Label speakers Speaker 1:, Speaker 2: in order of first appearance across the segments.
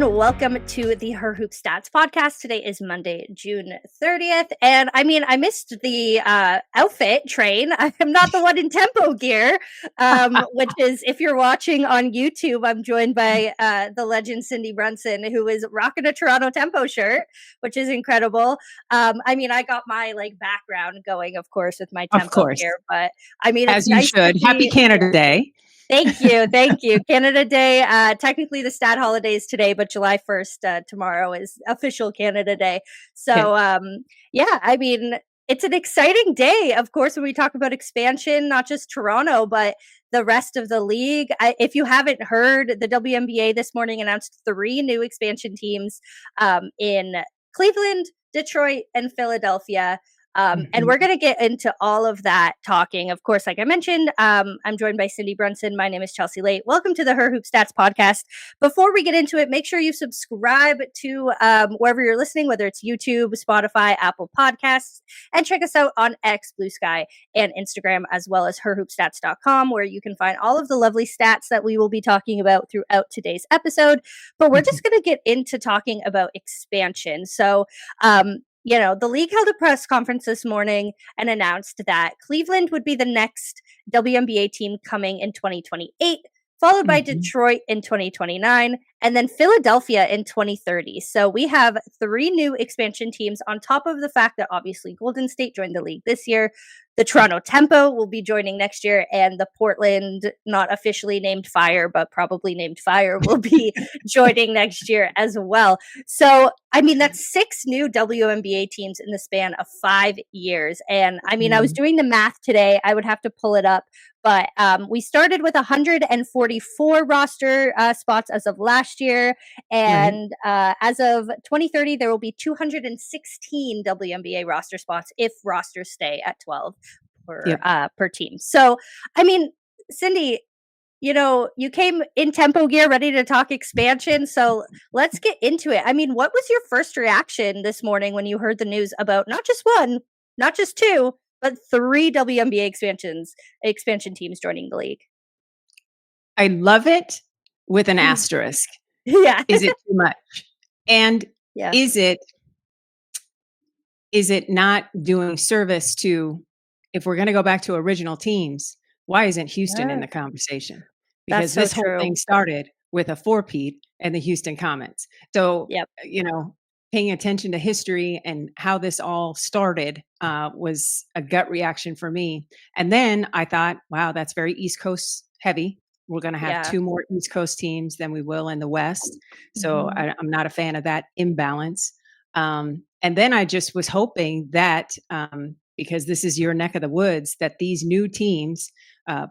Speaker 1: and welcome to the Her Hoop Stats podcast. Today is Monday, June 30th, and I missed the outfit train. I'm not the one in tempo gear, which is, if you're watching on YouTube, I'm joined by the legend Cindy Brunson, who is rocking a Toronto Tempo shirt, which is incredible. I got my background going, of course, with my tempo gear, but
Speaker 2: as
Speaker 1: it's
Speaker 2: you
Speaker 1: nice
Speaker 2: should. Happy Canada Day.
Speaker 1: Thank you. Canada Day. Technically the stat holiday is today, but July 1st, tomorrow is official Canada Day. So, it's an exciting day, of course, when we talk about expansion, not just Toronto, but the rest of the league. If you haven't heard, the WNBA this morning announced 3 new expansion teams in Cleveland, Detroit, and Philadelphia. And we're going to get into all of that talking. Of course, like I mentioned, I'm joined by Cindy Brunson. My name is Chelsea Leite. Welcome to the Her Hoop Stats podcast. Before we get into it, make sure you subscribe to wherever you're listening, whether it's YouTube, Spotify, Apple Podcasts, and check us out on X, Blue Sky, and Instagram, as well as herhoopstats.com, where you can find all of the lovely stats that we will be talking about throughout today's episode. But we're just going to get into talking about expansion. So, the league held a press conference this morning and announced that Cleveland would be the next WNBA team coming in 2028, followed by Detroit in 2029, and then Philadelphia in 2030. So we have 3 new expansion teams on top of the fact that obviously Golden State joined the league this year. The Toronto Tempo will be joining next year, and the Portland, not officially named Fire, but probably named Fire, will be joining next year as well. So, that's 6 new WNBA teams in the span of 5 years. And I was doing the math today. I would have to pull it up. But we started with 144 roster spots as of last year. And as of 2030, there will be 216 WNBA roster spots if rosters stay at 12 per team. So, Cindy, you came in tempo gear ready to talk expansion. So let's get into it. What was your first reaction this morning when you heard the news about not just 1, not just 2, but 3 WNBA expansion teams joining the league?
Speaker 2: I love it with an asterisk.
Speaker 1: Yeah.
Speaker 2: Is it too much? And is it not doing service to, if we're going to go back to original teams, why isn't Houston in the conversation? Because this whole thing started with a 4-peat and the Houston Comets. So, paying attention to history and how this all started was a gut reaction for me. And then I thought, wow, that's very East Coast heavy. We're going to have 2 more East Coast teams than we will in the West. So I'm not a fan of that imbalance. And then I just was hoping that, because this is your neck of the woods, that these new teams,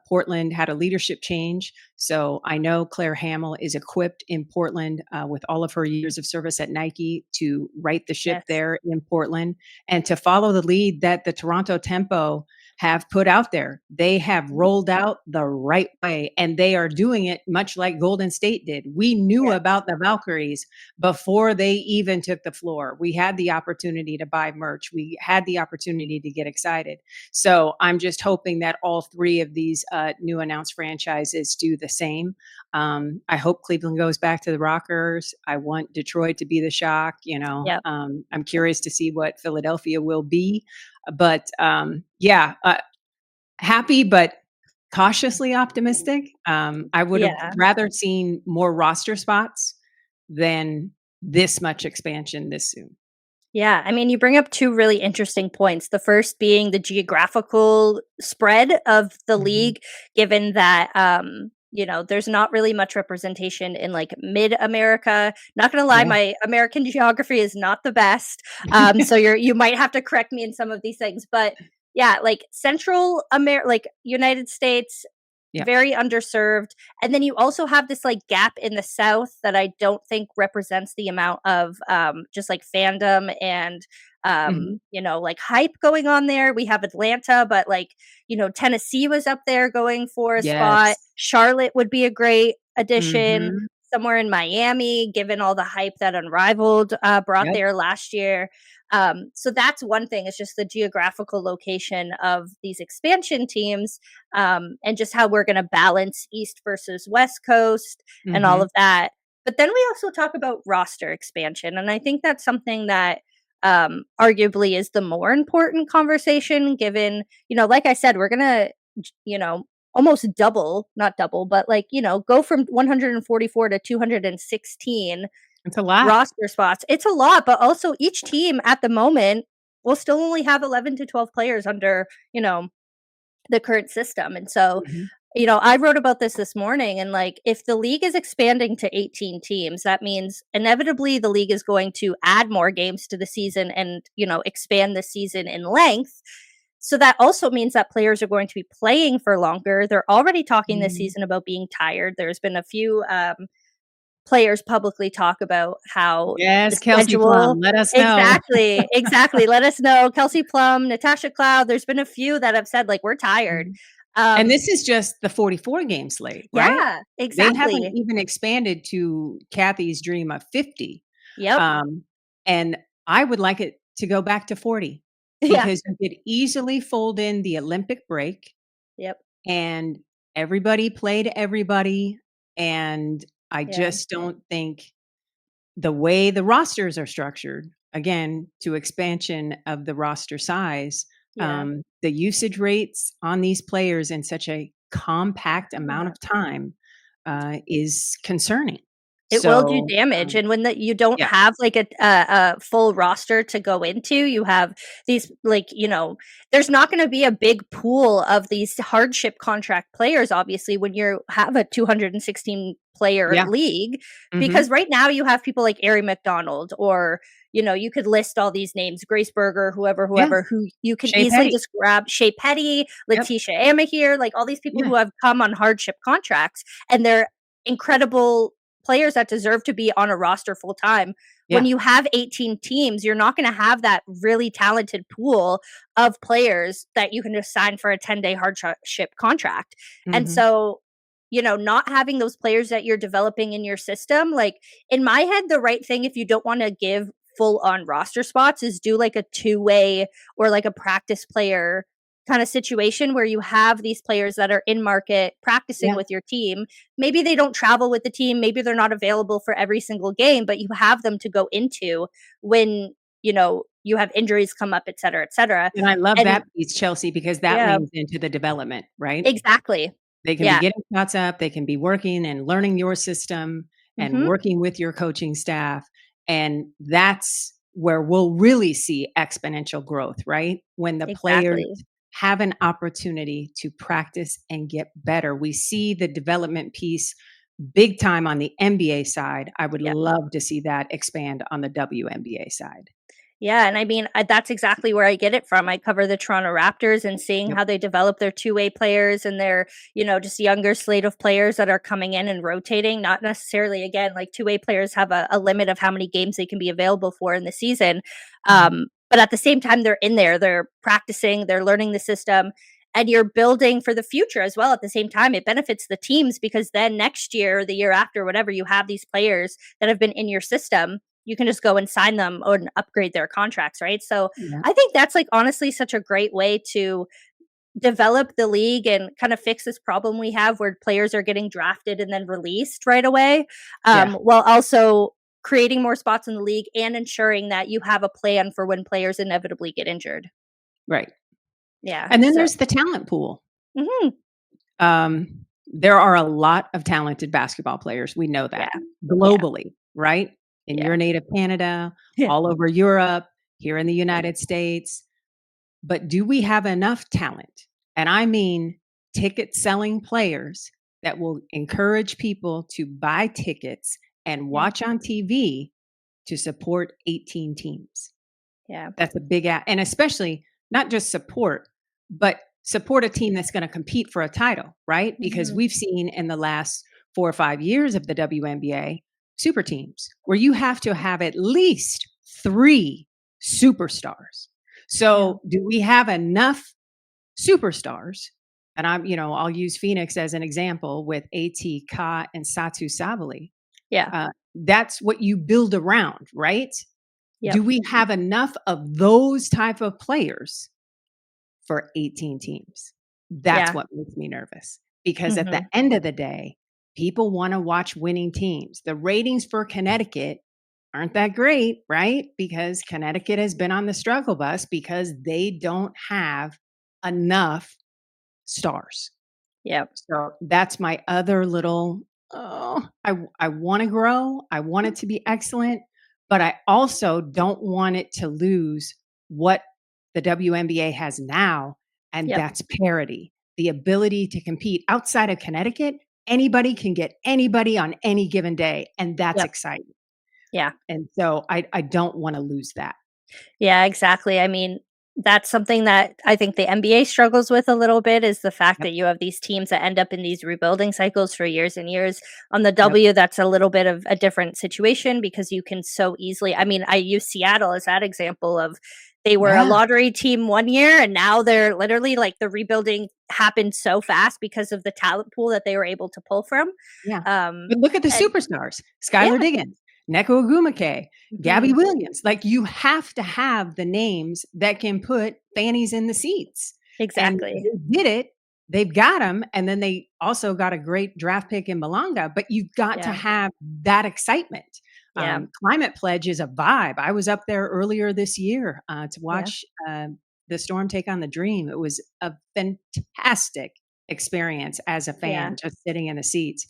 Speaker 2: Portland had a leadership change. So I know Claire Hamill is equipped in Portland with all of her years of service at Nike to right the ship there in Portland and to follow the lead that the Toronto Tempo have put out there. They have rolled out the right way, and they are doing it much like Golden State did. We knew about the Valkyries before they even took the floor. We had the opportunity to buy merch. We had the opportunity to get excited. So I'm just hoping that all 3 of these new announced franchises do the same. I hope Cleveland goes back to the Rockers. I want Detroit to be the shock. I'm curious to see what Philadelphia will be. But happy, but cautiously optimistic. I would have rather seen more roster spots than this much expansion this soon.
Speaker 1: Yeah, you bring up 2 really interesting points. The first being the geographical spread of the league, given that there's not really much representation in mid-America. Not going to lie, my American geography is not the best. So you might have to correct me in some of these things, but Central America, United States, very underserved. And then you also have this gap in the South that I don't think represents the amount of just fandom and hype going on there. We have Atlanta, but Tennessee was up there going for a spot. Charlotte would be a great addition. Somewhere in Miami, given all the hype that Unrivaled brought there last year. So that's one thing. It's just the geographical location of these expansion teams, and just how we're going to balance East versus West Coast and all of that. But then we also talk about roster expansion, and I think that's something that arguably is the more important conversation given, like I said, we're gonna, you know, almost double, not double, but like, go from 144 to 216
Speaker 2: It's a lot.
Speaker 1: roster spots. It's a lot, but also each team at the moment will still only have 11 to 12 players under, the current system. And so,
Speaker 2: Mhm.
Speaker 1: I wrote about this morning, and like if the league is expanding to 18 teams, that means inevitably the league is going to add more games to the season and, expand the season in length. So that also means that players are going to be playing for longer. They're already talking this
Speaker 2: Mhm.
Speaker 1: season about being tired. There's been a few players publicly talk about how the
Speaker 2: Yes, Kelsey
Speaker 1: schedule.
Speaker 2: Plum, let us know.
Speaker 1: Exactly, exactly, let us know. Kelsey Plum, Natasha Cloud, there's been a few that have said, like, "We're tired."
Speaker 2: Mhm. And
Speaker 1: Um
Speaker 2: this is just the 44 game slate, right?
Speaker 1: Yeah,
Speaker 2: They haven't
Speaker 1: exactly.
Speaker 2: even expanded to Kathy's dream of 50.
Speaker 1: Yep.
Speaker 2: Um, and I would like it to go back to 40
Speaker 1: Yeah.
Speaker 2: because you could easily fold in the Olympic break
Speaker 1: Yep.
Speaker 2: and everybody played everybody. And I
Speaker 1: Yeah.
Speaker 2: just don't think the way the rosters are structured, again, to expansion of the roster size,
Speaker 1: Yeah.
Speaker 2: the usage rates on these players in such a compact amount
Speaker 1: Yeah.
Speaker 2: of time is concerning.
Speaker 1: It will do
Speaker 2: So,
Speaker 1: damage, and when you don't
Speaker 2: yeah,
Speaker 1: have, like, a full roster to go into, you have these, like, there's not gonna be a big pool of these hardship contract players, obviously, when you have a 216 player
Speaker 2: yeah,
Speaker 1: league,
Speaker 2: hmm
Speaker 1: because right now you have people like Ari McDonald, or, you could list all these names, Grace Berger,
Speaker 2: yeah,
Speaker 1: whoever, who you can
Speaker 2: Shea
Speaker 1: easily
Speaker 2: Petty,
Speaker 1: just grab, Shea Petty,
Speaker 2: yep,
Speaker 1: Letitia Amahir, like, all these people
Speaker 2: yeah,
Speaker 1: who have come on hardship contracts, and they're incredible players that deserve to be on a roster full time. When
Speaker 2: yeah,
Speaker 1: you have 18 teams, you're not going to have that really talented pool of players that you can just sign for a 10-day hardship contract. And
Speaker 2: hmm
Speaker 1: so, not having those players that you're developing in your system, like in my head, the right thing, if you don't want to give full on roster spots, is do like a two-way or like a practice player kind of situation where you have these players that are in market practicing
Speaker 2: yeah.
Speaker 1: with your team. Maybe they don't travel with the team, maybe they're not available for every single game, but you have them to go into when, you have injuries come up, et cetera, et cetera.
Speaker 2: And I love
Speaker 1: And
Speaker 2: that piece, Chelsea, because that
Speaker 1: yeah,
Speaker 2: leans into the development, right?
Speaker 1: exactly.
Speaker 2: They can be
Speaker 1: Yeah.
Speaker 2: getting shots up, they can be working and learning your system and
Speaker 1: Mhm.
Speaker 2: working with your coaching staff, and that's where we'll really see exponential growth, right? When the players
Speaker 1: Exactly.
Speaker 2: have an opportunity to practice and get better. We see the development piece big time on the NBA side. I would
Speaker 1: Yeah.
Speaker 2: love to see that expand on the WNBA side.
Speaker 1: Yeah, and I mean, that's exactly where I get it from. I cover the Toronto Raptors, and seeing
Speaker 2: Yep.
Speaker 1: how they develop their two-way players and their, just younger slate of players that are coming in and rotating. Not necessarily, again, like two-way players have a limit of how many games they can be available for in the season.
Speaker 2: Mhm.
Speaker 1: But at the same time, they're in there, they're practicing, they're learning the system, and you're building for the future as well. At the same time, it benefits the teams because then next year, or the year after, whatever, you have these players that have been in your system, you can just go and sign them or upgrade their contracts, right? So
Speaker 2: Yeah.
Speaker 1: I think that's like honestly such a great way to develop the league and kind of fix this problem we have where players are getting drafted and then released right away,
Speaker 2: Yeah.
Speaker 1: while also creating more spots in the league and ensuring that you have a plan for when players inevitably get injured.
Speaker 2: Right.
Speaker 1: Yeah.
Speaker 2: And then
Speaker 1: So,
Speaker 2: there's the talent pool.
Speaker 1: mhm,
Speaker 2: There are a lot of talented basketball players. We know
Speaker 1: yeah,
Speaker 2: that
Speaker 1: yeah,
Speaker 2: globally, right? In
Speaker 1: yeah,
Speaker 2: your native Canada,
Speaker 1: yeah,
Speaker 2: all over Europe, here in the United States. But do we have enough talent? And I mean ticket selling players that will encourage people to buy tickets and
Speaker 1: yeah,
Speaker 2: watch on TV to support 18 teams.
Speaker 1: yeah.
Speaker 2: That's a big and especially not just support, but support a team that's gonna compete for a title, right? Because
Speaker 1: Mhm.
Speaker 2: we've seen in the last 4 or 5 years of the WNBA super teams where you have to have at least 3 superstars.
Speaker 1: Yeah,
Speaker 2: So, do we have enough superstars? And I'll use Phoenix as an example with AT, Ka, and Satu Sabali.
Speaker 1: yeah,
Speaker 2: That's what you build around, right?
Speaker 1: yep,
Speaker 2: Do we have enough of those type of players for 18 teams? That's
Speaker 1: yeah,
Speaker 2: what makes me nervous because at the
Speaker 1: mhm,
Speaker 2: end of the day, people want to watch winning teams. The ratings for Connecticut aren't that great, right? Because Connecticut has been on the struggle bus because they don't have enough stars.
Speaker 1: Yep.
Speaker 2: So that's my other little, oh, I want to grow. I want it to be excellent, but I also don't want it to lose what the WNBA has now, and
Speaker 1: Yep.
Speaker 2: that's parity. The ability to compete outside of Connecticut, anybody can get anybody on any given day, and that's
Speaker 1: Yep.
Speaker 2: exciting.
Speaker 1: Yeah.
Speaker 2: And so I don't want to lose that.
Speaker 1: Yeah, exactly. I mean, that's something that I think the NBA struggles with a little bit is the fact
Speaker 2: Yep.
Speaker 1: that you have these teams that end up in these rebuilding cycles for years and years. On the
Speaker 2: Yep.
Speaker 1: W, that's a little bit of a different situation because you can so easily, I mean, I use Seattle as that example of they were a
Speaker 2: Yeah.
Speaker 1: lottery team one year and now they're literally like the rebuilding happened so fast because of the talent pool that they were able to pull from.
Speaker 2: Yeah.
Speaker 1: Um,
Speaker 2: But look at the
Speaker 1: and
Speaker 2: superstars,
Speaker 1: yeah.
Speaker 2: Skylar Diggins, Neko Ogwumike, Gabby
Speaker 1: Mhm.
Speaker 2: Williams. Like, you have to have the names that can put fannies in the seats. And
Speaker 1: Exactly.
Speaker 2: they did it. They've got them. And then they also got a great draft pick in Malanga, but you've got to
Speaker 1: Yeah.
Speaker 2: have that excitement.
Speaker 1: Yeah.
Speaker 2: Climate Pledge is a vibe. I was up there earlier this year to
Speaker 1: Yeah.
Speaker 2: watch the Storm take on the Dream. It was a fantastic experience as a
Speaker 1: Yeah.
Speaker 2: fan, just sitting in the seats.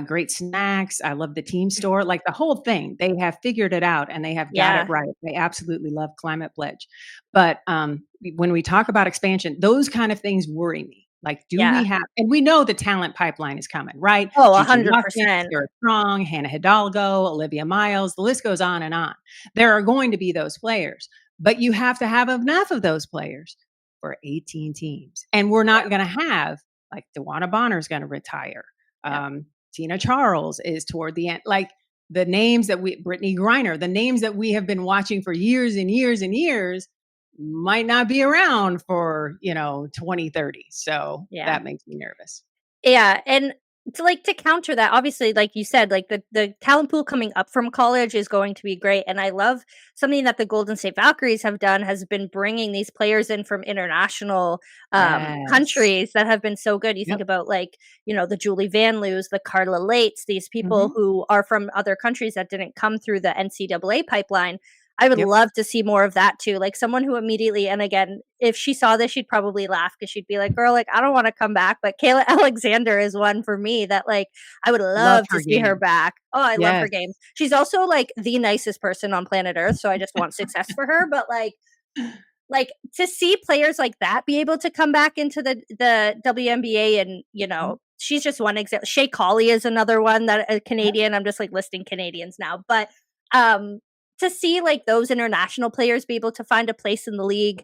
Speaker 2: Great snacks. I love the team store, like the whole thing. They have figured it out and they have got it
Speaker 1: Yeah.
Speaker 2: right. They absolutely love Climate Pledge. But when we talk about expansion, those kind of things worry me. Like, do we
Speaker 1: Yeah.
Speaker 2: have, and we know the talent pipeline is coming, right?
Speaker 1: Oh,
Speaker 2: Gigi Watkins,
Speaker 1: 100%.
Speaker 2: Sarah Strong, Hannah Hidalgo, Olivia Miles, the list goes on and on. There are going to be those players, but you have to have enough of those players for 18 teams. And we're not
Speaker 1: Yep.
Speaker 2: going to have, like, DeWanna Bonner's going to retire.
Speaker 1: Yep.
Speaker 2: Tina Charles is toward the end. Like, the names that Brittany Griner, the names that we have been watching for years and years and years might not be around for, 2030. So
Speaker 1: Yeah.
Speaker 2: that makes me nervous.
Speaker 1: Yeah, and to counter that, obviously, like you said, like the talent pool coming up from college is going to be great, and I love something that the Golden State Valkyries have done has been bringing these players in from international
Speaker 2: Yes.
Speaker 1: countries that have been so good. You think
Speaker 2: Yep.
Speaker 1: about like the Julie Van Loos, the Carla Lates, these people
Speaker 2: Mhm.
Speaker 1: who are from other countries that didn't come through the NCAA pipeline. I would
Speaker 2: Yep.
Speaker 1: love to see more of that too. Like someone who immediately, and again, if she saw this, she'd probably laugh because she'd be like, "Girl, like I don't want to come back." But Kayla Alexander is one for me that like I would
Speaker 2: Love
Speaker 1: love to
Speaker 2: her
Speaker 1: see her
Speaker 2: game.
Speaker 1: back. Oh, I love her
Speaker 2: Yes.
Speaker 1: games. She's also like the nicest person on planet Earth, so I just want success for her. But like to see players like that be able to come back into the WNBA and
Speaker 2: Mhm.
Speaker 1: she's just one example. Shea Colley is another one that a
Speaker 2: Yep.
Speaker 1: Canadian. I'm just like listing Canadians now, but um to see like those international players be able to find a place in the league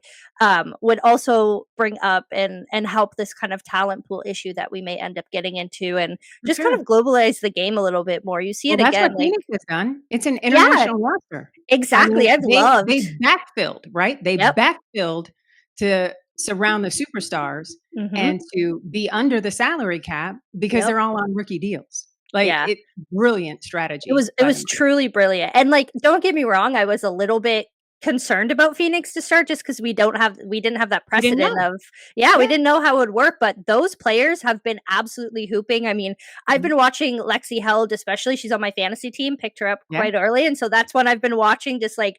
Speaker 1: would also bring up and help this kind of talent pool issue that we may end up getting into and
Speaker 2: For
Speaker 1: just kind
Speaker 2: sure.
Speaker 1: of globalize the game a little bit more. You see
Speaker 2: Well,
Speaker 1: it
Speaker 2: that's what
Speaker 1: again, like
Speaker 2: Phoenix has done. It's an
Speaker 1: yeah,
Speaker 2: international roster. I
Speaker 1: exactly.
Speaker 2: mean,
Speaker 1: I've
Speaker 2: they
Speaker 1: loved.
Speaker 2: backfilled, right? They
Speaker 1: Yep.
Speaker 2: backfilled to surround the superstars
Speaker 1: Mhm.
Speaker 2: and to be under the salary cap because
Speaker 1: Yep.
Speaker 2: they're all on rookie deals. Like,
Speaker 1: Yeah.
Speaker 2: it's brilliant
Speaker 1: It
Speaker 2: strategy
Speaker 1: was it
Speaker 2: by
Speaker 1: was
Speaker 2: them.
Speaker 1: truly brilliant, and, like, don't get me wrong, I was a little bit concerned about Phoenix to start just because we didn't have that
Speaker 2: We didn't
Speaker 1: precedent
Speaker 2: know.
Speaker 1: of yeah, we
Speaker 2: Yeah.
Speaker 1: didn't know how it would work, but those players have been absolutely hooping. I mean, I've
Speaker 2: Mhm.
Speaker 1: been watching Lexi Held especially, she's on my fantasy team, picked her up
Speaker 2: Yeah.
Speaker 1: quite early, and so that's when I've been watching just, like,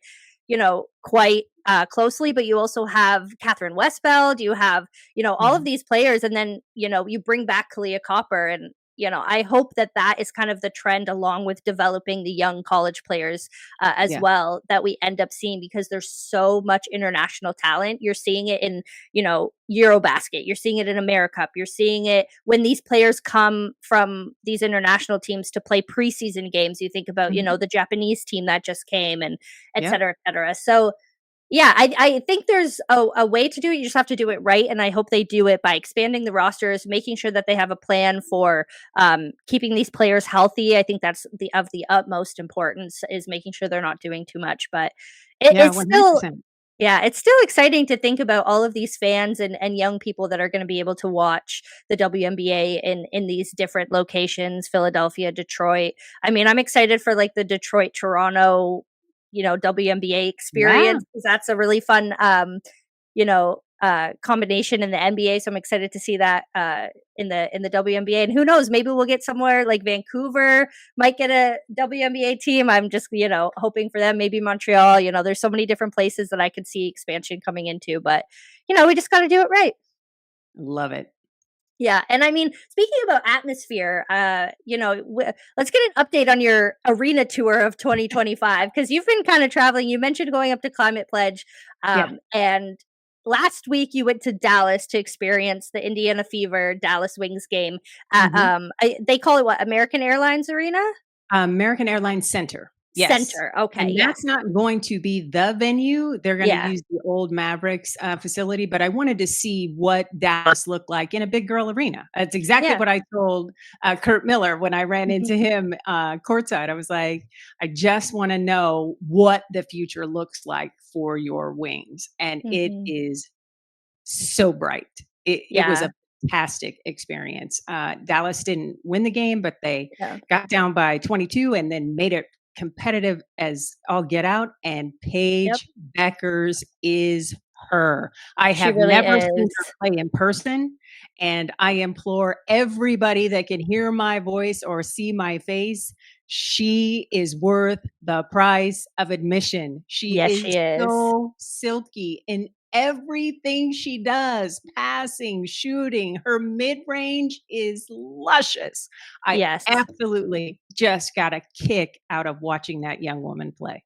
Speaker 1: quite, closely, but you also have Catherine Westfeld, you have, all of
Speaker 2: Mhm.
Speaker 1: these players, and then, you bring back Kalia Copper, and I hope that that is kind of the trend along with developing the young college players as
Speaker 2: Yeah.
Speaker 1: well that we end up seeing because there's so much international talent. You're seeing it in, Eurobasket. You're seeing it in AmeriCup. You're seeing it when these players come from these international teams to play preseason games. You think about,
Speaker 2: Mhm.
Speaker 1: the Japanese team that just came and et
Speaker 2: Yep.
Speaker 1: cetera, et cetera. So yeah, I think there's a way to do it. You just have to do it right, and I hope they do it by expanding the rosters, making sure that they have a plan for keeping these players healthy. I think that's the utmost importance is making sure they're not doing too much. But
Speaker 2: Yeah,
Speaker 1: it's still
Speaker 2: 100%.
Speaker 1: yeah, it's still exciting to think about all of these fans and young people that are going to be able to watch the WNBA in these different locations, Philadelphia, Detroit. I mean, I'm excited for like the Detroit Toronto, WNBA
Speaker 2: Yeah.
Speaker 1: experience because that's a really fun combination in the NBA. So I'm excited to see that in the WNBA. And who knows, maybe we'll get somewhere like Vancouver might get a WNBA team. I'm just, hoping for them, maybe Montreal. There's so many different places that I could see expansion coming into, but we just got to do it right.
Speaker 2: Love it.
Speaker 1: Yeah, and I mean, speaking about atmosphere, let's get an update on your arena tour of 2025 because you've been kind of traveling. You mentioned going up to Climate Pledge, and last week you went to Dallas to experience the Indiana Fever Dallas Wings game at they call it what, American Airlines Arena?
Speaker 2: American Airlines Center. Yes.
Speaker 1: Center. Okay.
Speaker 2: And that's not going to be the venue. They're going to use the old Mavericks facility, but I wanted to see what Dallas looked like in a big girl arena. That's exactly what I told Kurt Miller when I ran into him courtside. I was like, I just want to know what the future looks like for your Wings. And it is so bright. It was a fantastic experience. Dallas didn't win the game, but they got down by 22 and then made it competitive as all get out. And Paige Bueckers is her. I have never seen her play in person, and I implore everybody that can hear my voice or see my face, she is worth the price of admission. She is so silky in everything she does, passing, shooting. Her mid-range is luscious. I absolutely just got a kick out of watching that young woman play.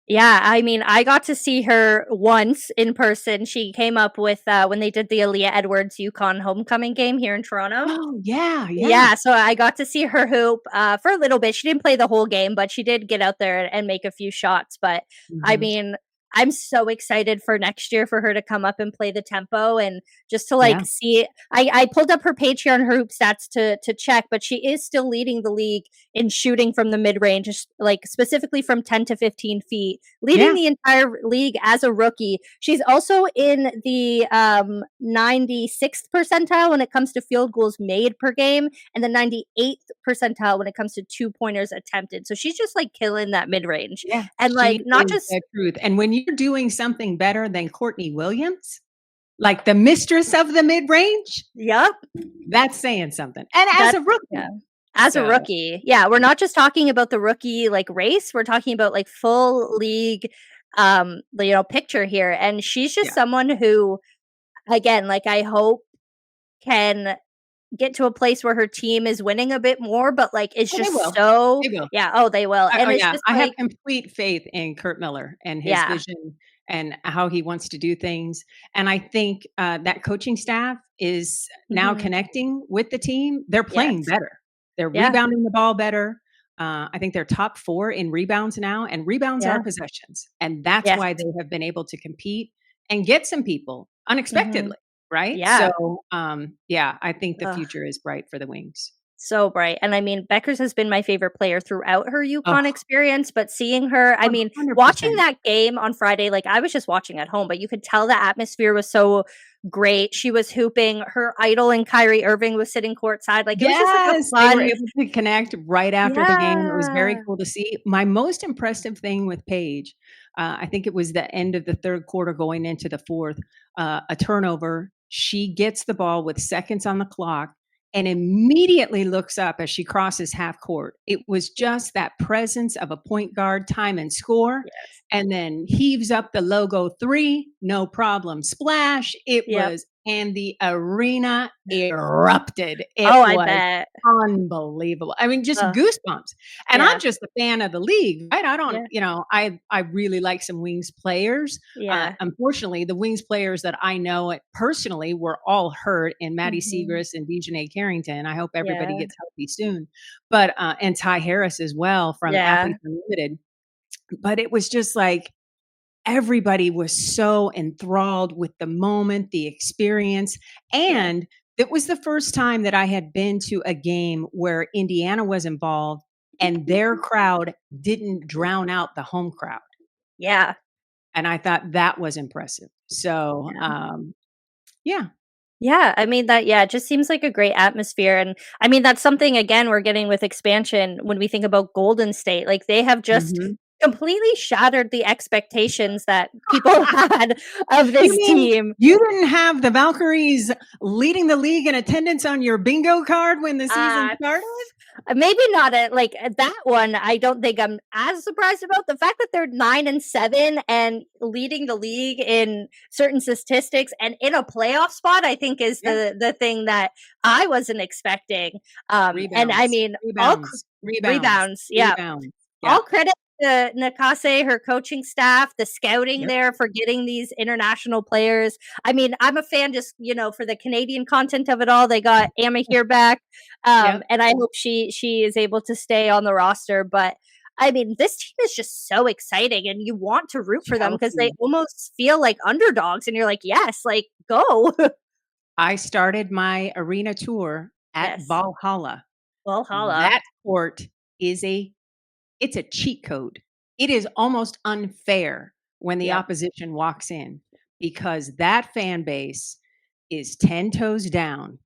Speaker 1: Yeah, I mean, I got to see her once in person. She came up with when they did the Aaliyah Edwards UConn homecoming game here in Toronto.
Speaker 2: Oh, yeah.
Speaker 1: Yeah, so I got to see her hoop for a little bit. She didn't play the whole game, but she did get out there and make a few shots. But I mean, I'm so excited for next year for her to come up and play the tempo and just to see. I pulled up her page here on her hoop stats to check, but she is still leading the league in shooting from the mid range, like specifically from 10 to 15 feet, leading the entire league as a rookie. She's also in the 96th percentile when it comes to field goals made per game, and the 98th percentile when it comes to 2-pointers attempted. So she's just like killing that mid range, and like not just
Speaker 2: the truth. And when you're doing something better than Courtney Williams, like the mistress of the mid-range, that's saying something. And as a rookie,
Speaker 1: we're not just talking about the rookie like race, we're talking about like full league picture here. And she's just someone who, again, like I hope can get to a place where her team is winning a bit more, but like it's just so they will. And it's just
Speaker 2: I have complete faith in Kurt Miller and his vision and how he wants to do things. And I think that coaching staff is now connecting with the team. They're playing better. They're rebounding the ball better. I think they're top 4 in rebounds now, and rebounds are possessions. And that's why they have been able to compete and get some people unexpectedly. Right?
Speaker 1: Yeah.
Speaker 2: So, I think the future is bright for the Wings.
Speaker 1: So bright. And I mean, Bueckers has been my favorite player throughout her UConn experience, but seeing her, I mean,
Speaker 2: 100%.
Speaker 1: Watching that game on Friday, like I was just watching at home, but you could tell the atmosphere was so great. She was hooping. Her idol and Kyrie Irving was sitting courtside. Like it was just like a fun.
Speaker 2: They were able to connect right after the game. It was very cool to see. My most impressive thing with Paige, I think it was the end of the third quarter going into the fourth, a turnover. She gets the ball with seconds on the clock and immediately looks up as she crosses half court. It was just that presence of a point guard, time and score, and then heaves up the logo 3, no problem, splash. It was, and the arena erupted. It was
Speaker 1: I bet.
Speaker 2: Unbelievable. I mean, just goosebumps. And I'm just a fan of the league, right? I don't, I really like some Wings players. Unfortunately, the Wings players that I know personally were all hurt in Maddie Segrist and Dejanay Carrington. I hope everybody gets healthy soon. But, and Ty Harris as well from Athletes Unlimited. But it was just like, everybody was so enthralled with the moment, the experience. And it was the first time that I had been to a game where Indiana was involved and their crowd didn't drown out the home crowd.
Speaker 1: Yeah.
Speaker 2: And I thought that was impressive. So,
Speaker 1: Yeah, I mean it just seems like a great atmosphere. And I mean, that's something, again, we're getting with expansion when we think about Golden State. Like they have just completely shattered the expectations that people had of
Speaker 2: You
Speaker 1: this
Speaker 2: mean
Speaker 1: team.
Speaker 2: you didn't have the Valkyries leading the league in attendance on your bingo card when the season started?
Speaker 1: Maybe not that one. I don't think I'm as surprised about the fact that they're 9-7 and leading the league in certain statistics and in a playoff spot. I think is the thing that I wasn't expecting. And I
Speaker 2: Rebounds,
Speaker 1: mean,
Speaker 2: rebounds, rebounds,
Speaker 1: rebounds. Yeah,
Speaker 2: rebounds. Yeah.
Speaker 1: all credit to Nakase, her coaching staff, the scouting
Speaker 2: Yep.
Speaker 1: there for getting these international players. I mean, I'm a fan just, for the Canadian content of it all. They got Amma here back.
Speaker 2: Yep.
Speaker 1: And I hope she is able to stay on the roster. But I mean, this team is just so exciting and you want to root for them because they
Speaker 2: Chelsea.
Speaker 1: almost feel like underdogs and you're like, yes, like go.
Speaker 2: I started my arena tour at
Speaker 1: Yes.
Speaker 2: Valhalla.
Speaker 1: Valhalla.
Speaker 2: That court is it's a cheat code. It is almost unfair when the opposition walks in because that fan base is 10 toes down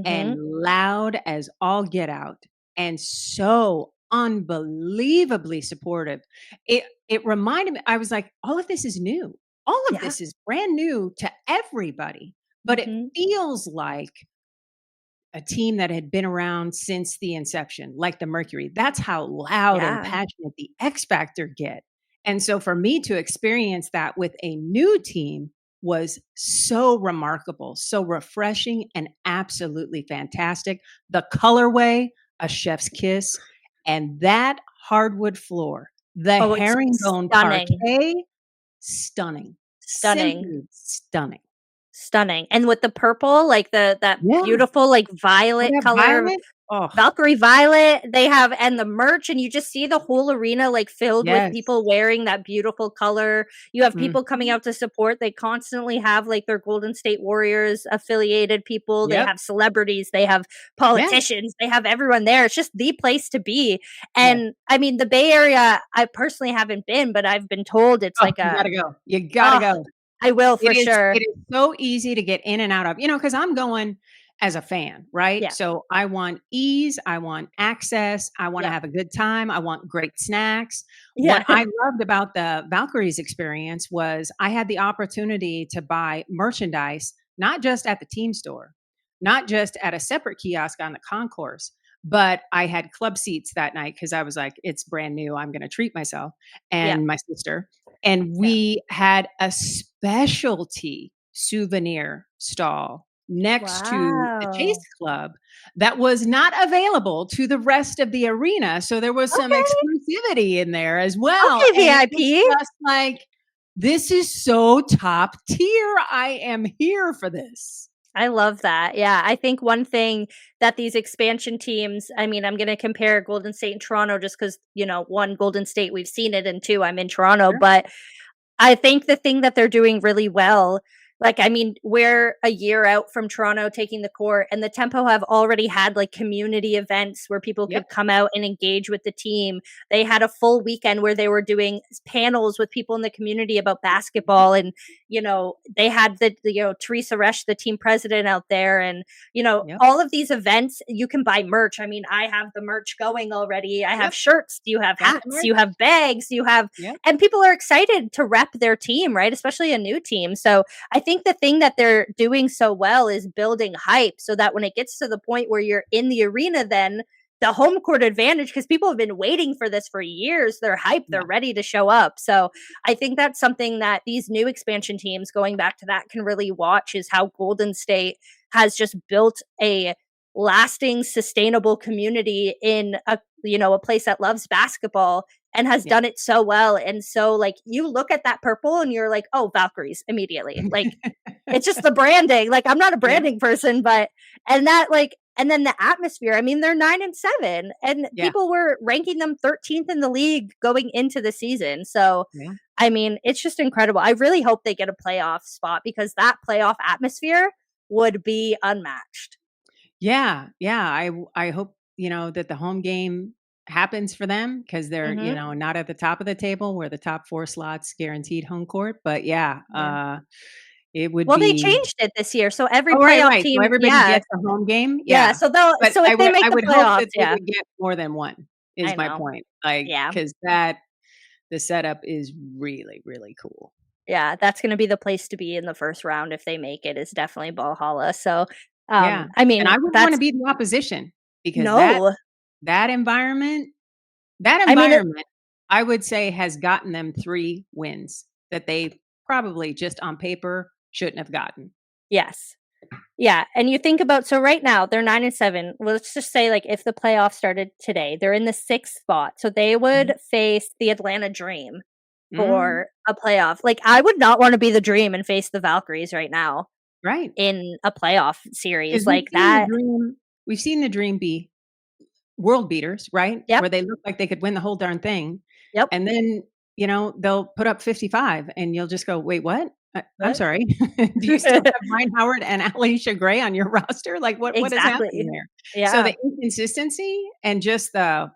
Speaker 2: and loud as all get out and so unbelievably supportive. It reminded me, I was like, all of this is new. All of this is brand new to everybody, but it feels like a team that had been around since the inception, like the Mercury. That's how loud and passionate the X Factor get. And so for me to experience that with a new team was so remarkable, so refreshing, and absolutely fantastic. The colorway, a chef's kiss, and that hardwood floor, the herringbone parquet, stunning.
Speaker 1: Stunning.
Speaker 2: Simply stunning.
Speaker 1: Stunning. And with the purple, like that beautiful like violet color.
Speaker 2: Violet? Oh.
Speaker 1: Valkyrie violet, they have, and the merch, and you just see the whole arena like filled with people wearing that beautiful color. You have people coming out to support. They constantly have like their Golden State Warriors affiliated people. They have celebrities, they have politicians, they have everyone there. It's just the place to be. And I mean, the Bay Area, I personally haven't been, but I've been told it's like
Speaker 2: you gotta go. You gotta go.
Speaker 1: I will for sure.
Speaker 2: It is so easy to get in and out of, because I'm going as a fan, right?
Speaker 1: Yeah.
Speaker 2: So I want ease, I want access, I want to have a good time, I want great snacks.
Speaker 1: Yeah.
Speaker 2: What I loved about the Valkyries experience was I had the opportunity to buy merchandise, not just at the team store, not just at a separate kiosk on the concourse, but I had club seats that night because I was like, it's brand new. I'm going to treat myself and my sister. And we had a specialty souvenir stall next to the Chase Club that was not available to the rest of the arena. So there was some exclusivity in there as well.
Speaker 1: VIP.
Speaker 2: Just like, this is so top tier. I am here for this.
Speaker 1: I love that. Yeah, I think one thing that these expansion teams, I mean, I'm going to compare Golden State and Toronto just because, one, Golden State, we've seen it, and two, I'm in Toronto, but I think the thing that they're doing really well, like, I mean, we're a year out from Toronto taking the court, and the Tempo have already had like community events where people could come out and engage with the team. They had a full weekend where they were doing panels with people in the community about basketball, and they had Teresa Resch, the team president, out there, and all of these events. You can buy merch. I mean, I have the merch going already. I have shirts. You have hats. You have bags. You have, and people are excited to rep their team, right? Especially a new team. So I think the thing that they're doing so well is building hype so that when it gets to the point where you're in the arena, then the home court advantage, because people have been waiting for this for years, they're hyped, they're ready to show up. So I think that's something that these new expansion teams, going back to that, can really watch, is how Golden State has just built a lasting, sustainable community in a place that loves basketball and has done it so well. And so like you look at that purple and you're like, oh, Valkyries immediately. Like it's just the branding. Like I'm not a branding person, but and then the atmosphere. I mean, they're 9-7 and people were ranking them 13th in the league going into the season. So I mean, it's just incredible. I really hope they get a playoff spot because that playoff atmosphere would be unmatched.
Speaker 2: Yeah. I hope, that the home game happens for them because they're, not at the top of the table where the top 4 slots guaranteed home court. But it would be.
Speaker 1: They changed it this year. So every playoff team.
Speaker 2: So everybody gets a home game.
Speaker 1: Yeah. So if they make the playoffs,
Speaker 2: they would get more than one is my point. Like, because the setup is really, really cool.
Speaker 1: Yeah, that's gonna be the place to be in the first round if they make it, is definitely Valhalla. So,
Speaker 2: Yeah,
Speaker 1: I
Speaker 2: and
Speaker 1: mean,
Speaker 2: I wouldn't wanna
Speaker 1: that's
Speaker 2: be the opposition because
Speaker 1: no.
Speaker 2: that environment that
Speaker 1: I mean, it
Speaker 2: environment, I would say, has gotten them 3 wins that they probably just on paper shouldn't have gotten.
Speaker 1: yes. Yeah, and you think about so right now, they're 9 and 7. Well, let's just say, like, if the playoffs started today, they're in the 6th spot, so they
Speaker 2: Mhm.
Speaker 1: would face the Atlanta Dream
Speaker 2: Mm,
Speaker 1: for a playoff. Like, I would not wanna be the Dream and face the Valkyries right now
Speaker 2: right.
Speaker 1: in a playoff series
Speaker 2: 'Cause
Speaker 1: like that.
Speaker 2: we've seen the Dream be world beaters, right?
Speaker 1: Yep,
Speaker 2: Where they look like they could win the whole darn thing,
Speaker 1: yep.
Speaker 2: and then, they'll put up 55 and you'll just go, "Wait, what? I'm
Speaker 1: What?
Speaker 2: sorry. Do you still have Ryan Howard and Alicia Gray on your roster? Like, what is happening
Speaker 1: Exactly.
Speaker 2: there?" So
Speaker 1: Yeah.
Speaker 2: the inconsistency and just the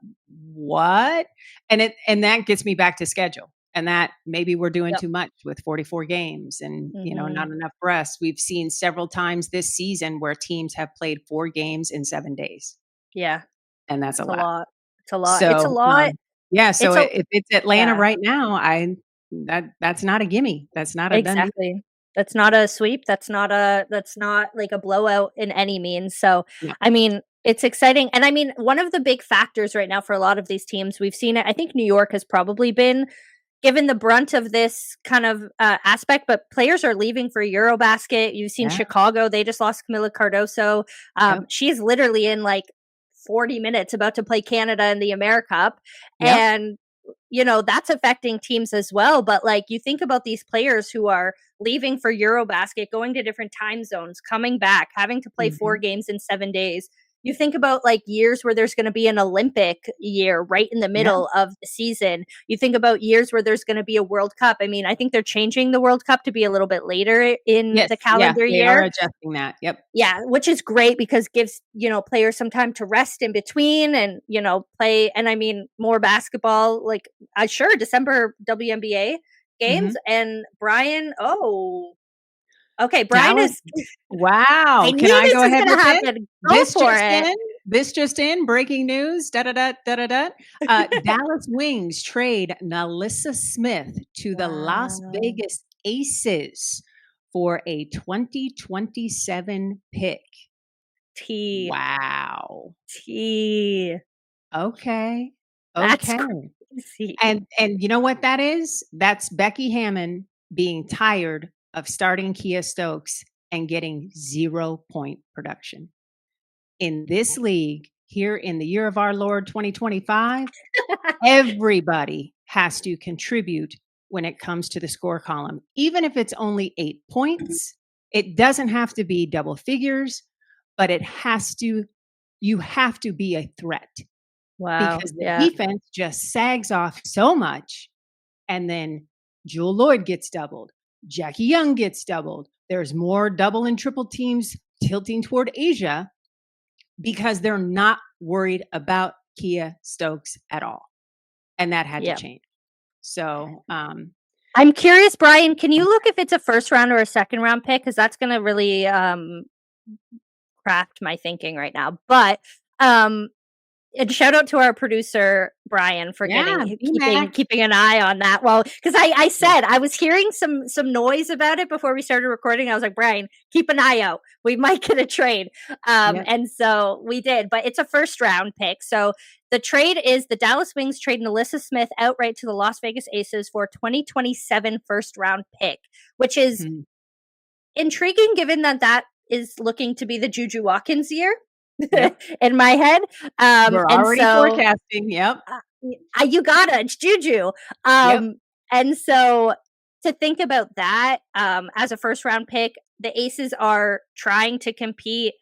Speaker 2: what? And that gets me back to schedule, and that maybe we're doing
Speaker 1: Yep.
Speaker 2: too much with 44 games and, not
Speaker 1: Mhm.
Speaker 2: enough rest. We've seen several times this season where teams have played 4 games in 7 days,
Speaker 1: Yeah.
Speaker 2: and that's a
Speaker 1: It's a
Speaker 2: lot.
Speaker 1: lot. It's a lot. It's a
Speaker 2: So,
Speaker 1: lot.
Speaker 2: yeah, so
Speaker 1: It's a
Speaker 2: if it's Atlanta
Speaker 1: yeah.
Speaker 2: right now, that's not a gimme. That's not a done deal.
Speaker 1: Exactly. That's not a sweep, that's not like a blowout in any means, so,
Speaker 2: Yeah,
Speaker 1: I mean, it's exciting, and I mean, one of the big factors right now for a lot of these teams, we've seen it I think New York has probably been given the brunt of this kind of, aspect, but players are leaving for Eurobasket, you've seen
Speaker 2: yeah,
Speaker 1: Chicago, they just lost Camila Cardoso,
Speaker 2: yep,
Speaker 1: she's literally in, like, 40 minutes about to play Canada in the AmeriCup,
Speaker 2: yep,
Speaker 1: and that's affecting teams as well. But like you think about these players who are leaving for Eurobasket, going to different time zones, coming back, having to play 4
Speaker 2: mhm,
Speaker 1: games in 7 days. You think about like years where there's going to be an Olympic year right in the
Speaker 2: yeah,
Speaker 1: middle of the season. You think about years where there's going to be a World Cup. I mean, I think they're changing the World Cup to be a little bit later in
Speaker 2: yes,
Speaker 1: the
Speaker 2: yeah,
Speaker 1: calendar
Speaker 2: they are
Speaker 1: year.
Speaker 2: adjusting that, yep,
Speaker 1: Yeah, which is great because gives, players some time to rest in between and, play and I mean more basketball like I sure December WNBA games
Speaker 2: mhm.
Speaker 1: and Brian okay, Brian
Speaker 2: Dallas
Speaker 1: is I
Speaker 2: wow, can
Speaker 1: knew
Speaker 2: I
Speaker 1: this
Speaker 2: go
Speaker 1: was
Speaker 2: ahead
Speaker 1: gonna
Speaker 2: with this?
Speaker 1: happen. Go
Speaker 2: This
Speaker 1: for
Speaker 2: just
Speaker 1: it.
Speaker 2: in breaking news, da da da, da da da. Dallas Wings trade Nalyssa Smith to the Las
Speaker 1: Wow.
Speaker 2: Vegas Aces for a 2027 pick.
Speaker 1: T.
Speaker 2: Wow.
Speaker 1: T.
Speaker 2: Okay.
Speaker 1: That's
Speaker 2: Okay.
Speaker 1: crazy.
Speaker 2: And you know what that is? That's Becky Hammon being tired of starting Kia Stokes and getting 0 point production. In this league, here in the year of our Lord 2025, everybody has to contribute when it comes to the score column. Even if it's only 8 points, it doesn't have to be double figures, but you have to be a threat
Speaker 1: Wow,
Speaker 2: because the
Speaker 1: yeah.
Speaker 2: defense just sags off so much. And then Jewel Lloyd gets doubled. Jackie Young gets doubled. There's more double and triple teams tilting toward Asia because they're not worried about Kia Stokes at all. And that had to
Speaker 1: Yeah.
Speaker 2: change. So,
Speaker 1: I'm curious, Brian, can you look if it's a first round or a second round pick? Because that's gonna really craft my thinking right now. But um and shout out to our producer Brian for
Speaker 2: yeah,
Speaker 1: getting keeping
Speaker 2: BMAC.
Speaker 1: keeping an eye on that. Well, because I
Speaker 2: Yeah,
Speaker 1: said I was hearing some noise about it before we started recording. I was like, Brian, keep an eye out. We might get a trade.
Speaker 2: yeah.
Speaker 1: And so we did, but it's a first round pick. So the trade is the Dallas Wings trade Nalyssa Smith outright to the Las Vegas Aces for 2027 first round pick, which is
Speaker 2: Mhm.
Speaker 1: intriguing given that that is looking to be the Juju Watkins year
Speaker 2: Yep.
Speaker 1: in my head.
Speaker 2: We're
Speaker 1: And
Speaker 2: already
Speaker 1: so
Speaker 2: forecasting. Yep.
Speaker 1: you got it, it's Juju.
Speaker 2: Yep.
Speaker 1: And so to think about that as a first round pick, the Aces are trying to compete.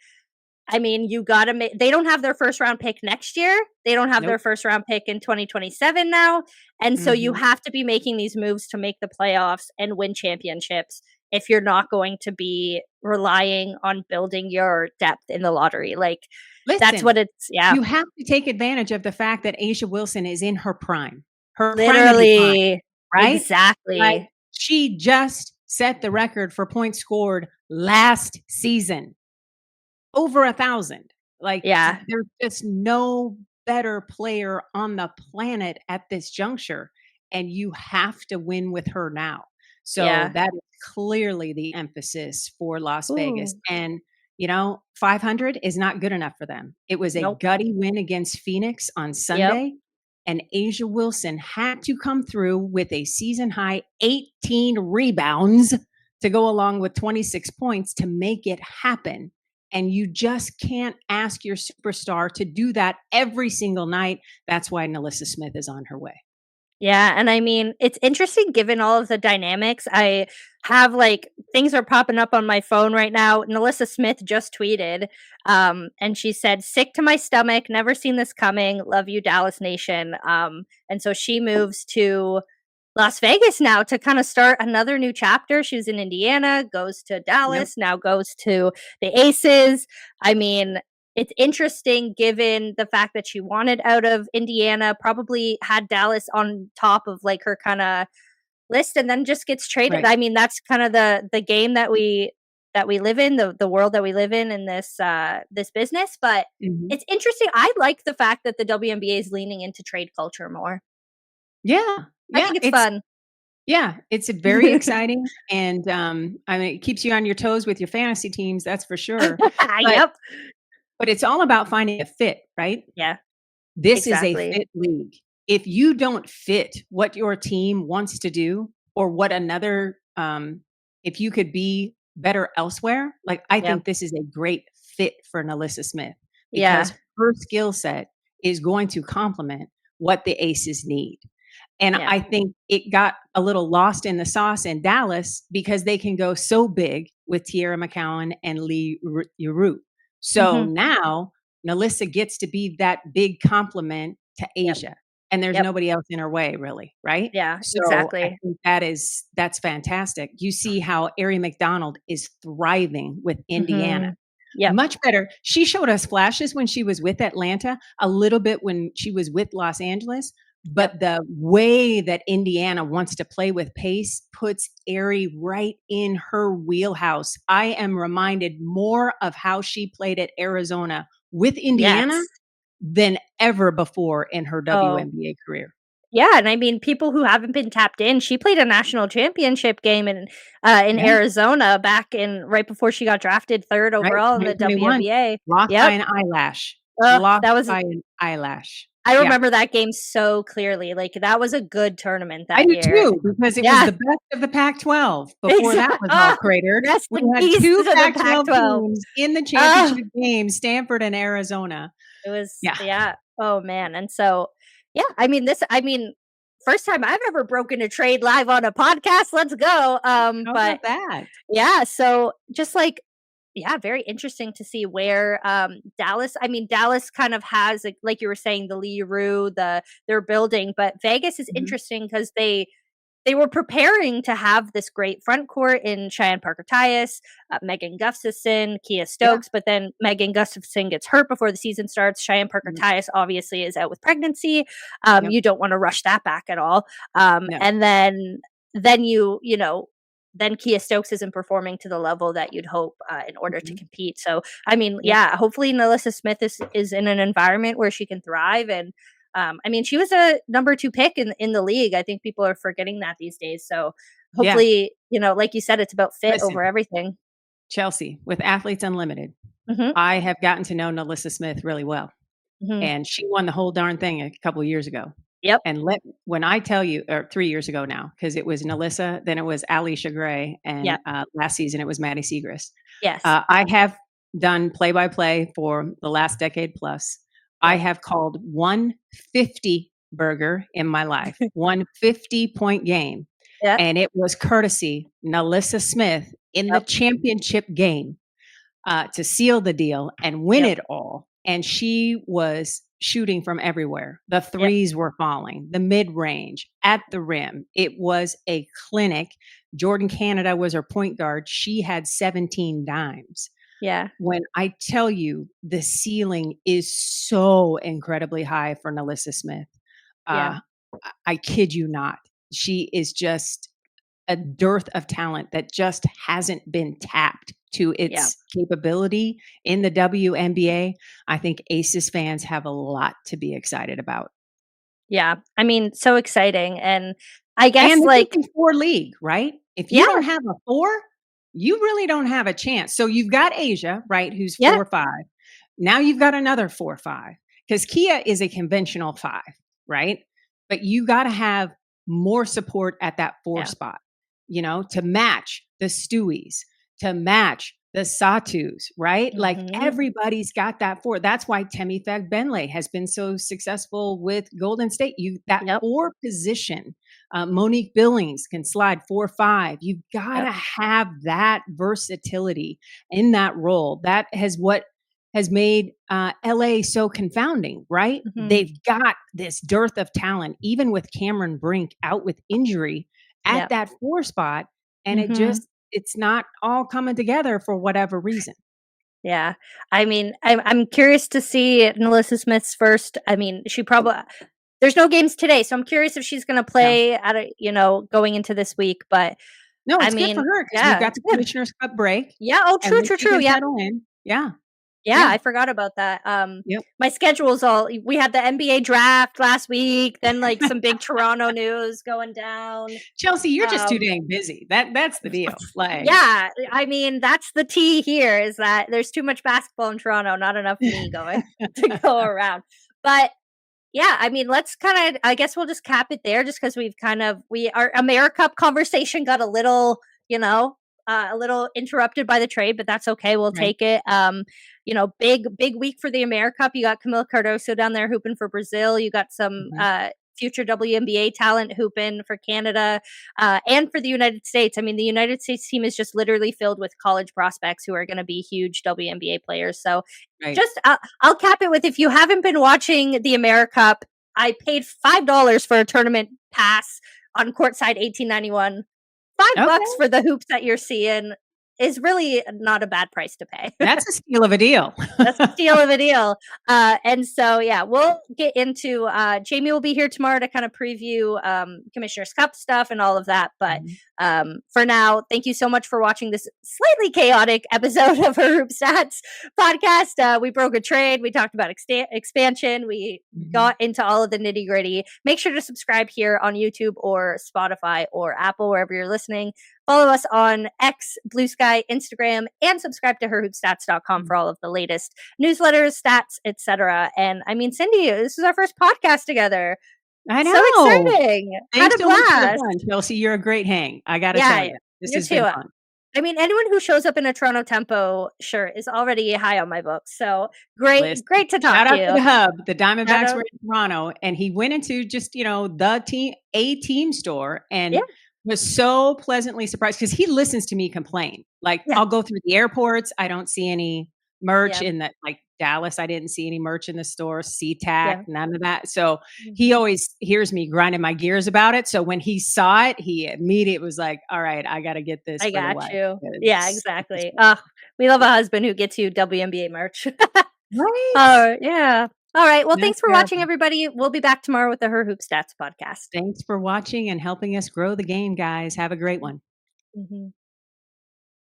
Speaker 1: I mean, you got to make, they don't have their first round pick next year. They don't have their
Speaker 2: Nope.
Speaker 1: first round pick in 2027 now. And so you
Speaker 2: Mhm.
Speaker 1: have to be making these moves to make the playoffs and win championships if you're not going to be relying on building your depth in the lottery. Like that's
Speaker 2: Listen,
Speaker 1: what it's, yeah,
Speaker 2: you have to take advantage of the fact that Asia Wilson is in her prime of the prime,
Speaker 1: literally,
Speaker 2: right? Like,
Speaker 1: exactly.
Speaker 2: she just set the record for points scored last season, over 1,000. Like,
Speaker 1: Yeah,
Speaker 2: there's just no better player on the planet at this juncture, and you have to win with her now. So
Speaker 1: Yeah.
Speaker 2: that is clearly the emphasis for Las Vegas.
Speaker 1: Ooh.
Speaker 2: And, 500 is not good enough for them. It was a
Speaker 1: Nope.
Speaker 2: gutty win against Phoenix on
Speaker 1: Yep.
Speaker 2: Sunday, and Asia Wilson had to come through with a season high 18 rebounds to go along with 26 points to make it happen. And you just can't ask your superstar to do that every single night. That's why Nalyssa Smith is on her way.
Speaker 1: Yeah, and I mean, it's interesting given all of the dynamics. I have things are popping up on my phone right now. Nalyssa Smith just tweeted, and she said, "Sick to my stomach, never seen this coming. Love you, Dallas Nation." And so she moves to Las Vegas now to kind of start another new chapter. She was in Indiana, goes to
Speaker 2: Yep.
Speaker 1: Dallas, now goes to the Aces. I mean, it's interesting given the fact that she wanted out of Indiana, probably had Dallas on top of her kind of list and then just gets traded.
Speaker 2: Right.
Speaker 1: I mean, that's kind of the game that we live in, the world that we live in this this business, but
Speaker 2: Mhm.
Speaker 1: it's interesting. I like the fact that the WNBA is leaning into trade culture more.
Speaker 2: Yeah.
Speaker 1: I
Speaker 2: Yeah.
Speaker 1: think it's fun.
Speaker 2: It's very exciting. And I mean, it keeps you on your toes with your fantasy teams, that's for sure. But
Speaker 1: Yep.
Speaker 2: but it's all about finding a fit, right?
Speaker 1: Yeah,
Speaker 2: This is a
Speaker 1: exactly.
Speaker 2: fit league. If you don't fit what your team wants to do or what another if you could be better elsewhere, like I
Speaker 1: Yep.
Speaker 2: think this is a great fit for Nalyssa Smith
Speaker 1: Yeah.
Speaker 2: because her skill set is going to complement what the Aces need. And
Speaker 1: Yeah.
Speaker 2: I think it got a little lost in the sauce in Dallas because they can go so big with Tierra McCowan and Lee Yuru. So
Speaker 1: Mhm.
Speaker 2: now Nalyssa gets to be that big compliment to
Speaker 1: Yep.
Speaker 2: Asia. And there's
Speaker 1: Yep.
Speaker 2: nobody else in her way, really, right?
Speaker 1: Yeah,
Speaker 2: So I
Speaker 1: exactly.
Speaker 2: think that's fantastic. You see how Ari McDonald is thriving with Indiana.
Speaker 1: Mhm. Yep.
Speaker 2: Much better. She showed us flashes when she was with Atlanta, a little bit when she was with Los Angeles,
Speaker 1: Yep.
Speaker 2: but the way that Indiana wants to play with pace puts Aerie right in her wheelhouse. I am reminded more of how she played at Arizona with Indiana
Speaker 1: Yes.
Speaker 2: than ever before in her
Speaker 1: Oh,
Speaker 2: WNBA career.
Speaker 1: yeah, and I mean, people who haven't been tapped in, she played a national championship game in
Speaker 2: Yeah,
Speaker 1: Arizona back in right before she got drafted 3rd
Speaker 2: right.
Speaker 1: overall in the
Speaker 2: 2021.
Speaker 1: WNBA.
Speaker 2: Lost by
Speaker 1: Yep.
Speaker 2: an eyelash.
Speaker 1: Ugh,
Speaker 2: Lost
Speaker 1: that was
Speaker 2: by an eyelash.
Speaker 1: I
Speaker 2: Yeah.
Speaker 1: remember that game so clearly. That was a good tournament
Speaker 2: I
Speaker 1: that
Speaker 2: do
Speaker 1: year.
Speaker 2: too, because it was
Speaker 1: Yeah.
Speaker 2: the best of the Pac-12 before that
Speaker 1: Exactly.
Speaker 2: was all cratered.
Speaker 1: Rest
Speaker 2: We
Speaker 1: in
Speaker 2: had
Speaker 1: peace
Speaker 2: 2
Speaker 1: to the
Speaker 2: Pac-12
Speaker 1: Pac-12.
Speaker 2: teams in the
Speaker 1: Oh,
Speaker 2: championship game, Stanford and Arizona.
Speaker 1: it was
Speaker 2: Yeah.
Speaker 1: yeah. Oh, man, and so, yeah, I mean, first time I've ever broken a trade live on a podcast, let's go,
Speaker 2: How
Speaker 1: but
Speaker 2: about that?
Speaker 1: yeah, so just yeah, very interesting to see where Dallas. I mean, Dallas kind of has like you were saying, the Lee Rue, they're building, but Vegas is
Speaker 2: Mhm.
Speaker 1: interesting because they were preparing to have this great front court in Cheyenne Parker Tyus, Megan Gustafson, Kia
Speaker 2: Yeah.
Speaker 1: Stokes, but then Megan Gustafson gets hurt before the season starts. Cheyenne Parker
Speaker 2: Mhm.
Speaker 1: Tyus obviously is out with pregnancy.
Speaker 2: Yep.
Speaker 1: You don't want to rush that back at all.
Speaker 2: No.
Speaker 1: And then then Kia Stokes isn't performing to the level that you'd hope in order to
Speaker 2: Mhm.
Speaker 1: compete. So, I mean,
Speaker 2: Yep.
Speaker 1: yeah, hopefully Nalyssa Smith is in an environment where she can thrive. And I mean, she was a number 2 pick in the league. I think people are forgetting that these days. So
Speaker 2: Yeah.
Speaker 1: hopefully, like you said, it's about fit
Speaker 2: Listen,
Speaker 1: over everything.
Speaker 2: Chelsea, with Athletes Unlimited,
Speaker 1: Mhm.
Speaker 2: I have gotten to know Nalyssa Smith really well,
Speaker 1: Mhm.
Speaker 2: and she won the whole darn thing a couple of years ago.
Speaker 1: Yep.
Speaker 2: And when I tell you, or 3 years ago now, because it was Nalyssa, then it was Alicia Gray, and
Speaker 1: Yep.
Speaker 2: last season it was Maddie Siegrist.
Speaker 1: Yes.
Speaker 2: I have done play-by-play for the last decade plus. I
Speaker 1: Yep.
Speaker 2: have called 150 burger in my life, 150-point game,
Speaker 1: Yep.
Speaker 2: and it was courtesy Nalyssa Smith in the
Speaker 1: Yep.
Speaker 2: championship game to seal the deal and win
Speaker 1: Yep.
Speaker 2: it all. And she was shooting from everywhere. The
Speaker 1: Yep.
Speaker 2: threes were falling, the mid range, at the rim. It was a clinic. Jordan Canada was her point guard. She had 17 dimes.
Speaker 1: Yeah.
Speaker 2: When I tell you the ceiling is so incredibly high for Nalyssa Smith,
Speaker 1: Yeah.
Speaker 2: uh, I kid you not. She is just a dearth of talent that just hasn't been tapped to
Speaker 1: Yeah.
Speaker 2: its capability in the WNBA. I think Aces fans have a lot to be excited about.
Speaker 1: Yeah. I mean, so exciting. And I guess
Speaker 2: And this is
Speaker 1: like,
Speaker 2: a 4 league, right? If you
Speaker 1: yeah,
Speaker 2: don't have a 4, you really don't have a chance. So you've got Asia, right, who's
Speaker 1: yeah,
Speaker 2: 4-5. Now you've got another 4-5 because Kia is a conventional 5, right? But you got to have more support at that 4
Speaker 1: yeah.
Speaker 2: spot, to match the Stewies, to match the Satus, right? Like
Speaker 1: Hmm.
Speaker 2: everybody's got that 4. That's why Temi Benley has been so successful with Golden State. You that
Speaker 1: Yep.
Speaker 2: 4 position, Monique Billings can slide 4-5. You've got
Speaker 1: Yep.
Speaker 2: to have that versatility in that role. That has what has made LA so confounding, right?
Speaker 1: Hmm.
Speaker 2: They've got this dearth of talent, even with Cameron Brink out with injury at
Speaker 1: Yep.
Speaker 2: that 4 spot. And
Speaker 1: Hmm.
Speaker 2: it's not all coming together for whatever reason.
Speaker 1: Yeah. I mean, I'm curious to see Nalyssa Smith's first. I mean, she probably there's no games today, so I'm curious if she's going to
Speaker 2: Yeah.
Speaker 1: play at a, going into this week. But
Speaker 2: No,
Speaker 1: I
Speaker 2: it's good for
Speaker 1: mean,
Speaker 2: her because we've
Speaker 1: yeah,
Speaker 2: got the
Speaker 1: yeah,
Speaker 2: Commissioner's Cup break,
Speaker 1: yeah. Oh,
Speaker 2: and
Speaker 1: true,
Speaker 2: then
Speaker 1: true,
Speaker 2: she
Speaker 1: true.
Speaker 2: can
Speaker 1: Yep.
Speaker 2: settle in. Yeah.
Speaker 1: Yeah,
Speaker 2: Yeah.
Speaker 1: I forgot about that.
Speaker 2: Yep.
Speaker 1: My schedule's all we had the NBA draft last week, then like some big Toronto news going down.
Speaker 2: Chelsea, you're just too
Speaker 1: Um,
Speaker 2: dang busy. That's the deal. Like,
Speaker 1: yeah, I mean, that's the tea here is that there's too much basketball in Toronto, not enough me going to go around. But yeah, I mean, let's kind of I guess we'll just cap it there just because we our AmeriCup conversation got a little, a little interrupted by the trade, but that's okay. We'll
Speaker 2: right.
Speaker 1: take it. Big week for the AmeriCup. You got Camille Cardoso down there hooping for Brazil. You got some
Speaker 2: Mhm.
Speaker 1: future WNBA talent hooping for Canada and for the United States. I mean, the United States team is just literally filled with college prospects who are going to be huge WNBA players. So
Speaker 2: Right.
Speaker 1: just I'll cap it with if you haven't been watching the AmeriCup, I paid $5 for a tournament pass on courtside 1891. $5
Speaker 2: Okay.
Speaker 1: for the hoops that you're seeing is really not a bad price to pay.
Speaker 2: That's a steal of a deal.
Speaker 1: That's a steal of a deal. And so, yeah, we'll get into Jamie will be here tomorrow to kind of preview Commissioner's Cup stuff and all of that. But
Speaker 2: Mhm.
Speaker 1: for now, thank you so much for watching this slightly chaotic episode of her Hoop Stats podcast. We broke a trade. We talked about expansion. We
Speaker 2: Mhm.
Speaker 1: got into all of the nitty gritty. Make sure to subscribe here on YouTube or Spotify or Apple, wherever you're listening. Follow us on X, Blue Sky, Instagram, and subscribe to herhoopstats.com for all of the latest newsletters, stats, etc. And I mean, Cindy, this is our first podcast together.
Speaker 2: I
Speaker 1: So
Speaker 2: know.
Speaker 1: exciting. Had
Speaker 2: Thanks
Speaker 1: a
Speaker 2: so much for the
Speaker 1: blast.
Speaker 2: fun, Chelsea. You're a great hang. I gotta tell
Speaker 1: Yeah,
Speaker 2: you, this
Speaker 1: you
Speaker 2: has
Speaker 1: too.
Speaker 2: been fun.
Speaker 1: I mean, anyone who shows up in a Toronto Tempo shirt is already high on my books. So great,
Speaker 2: Listen,
Speaker 1: great to talk
Speaker 2: shout
Speaker 1: to
Speaker 2: out to
Speaker 1: you.
Speaker 2: the hub. The
Speaker 1: Shout
Speaker 2: Diamondbacks
Speaker 1: out.
Speaker 2: were in Toronto, and he went into just, the team store
Speaker 1: Yeah,
Speaker 2: and was so pleasantly surprised because he listens to me complain. Like,
Speaker 1: yeah,
Speaker 2: I'll go through the airports, I don't see any merch
Speaker 1: yeah,
Speaker 2: in that, like Dallas, I didn't see any merch in the store, SeaTac,
Speaker 1: yeah.
Speaker 2: none of that. So he
Speaker 1: Mhm.
Speaker 2: always hears me grinding my gears about it. So when he saw it, he immediately was like, all right, I got to get this
Speaker 1: I
Speaker 2: for the
Speaker 1: got
Speaker 2: wife.
Speaker 1: you. Yeah,
Speaker 2: 'Cause this is
Speaker 1: exactly.
Speaker 2: great.
Speaker 1: We love a husband who gets you WNBA merch.
Speaker 2: Right?
Speaker 1: Yeah. All right. Well,
Speaker 2: That's
Speaker 1: thanks for watching,
Speaker 2: terrible.
Speaker 1: everybody. We'll be back tomorrow with the Her Hoop Stats podcast.
Speaker 2: Thanks for watching and helping us grow the game, guys. Have a great one.
Speaker 1: Mhm.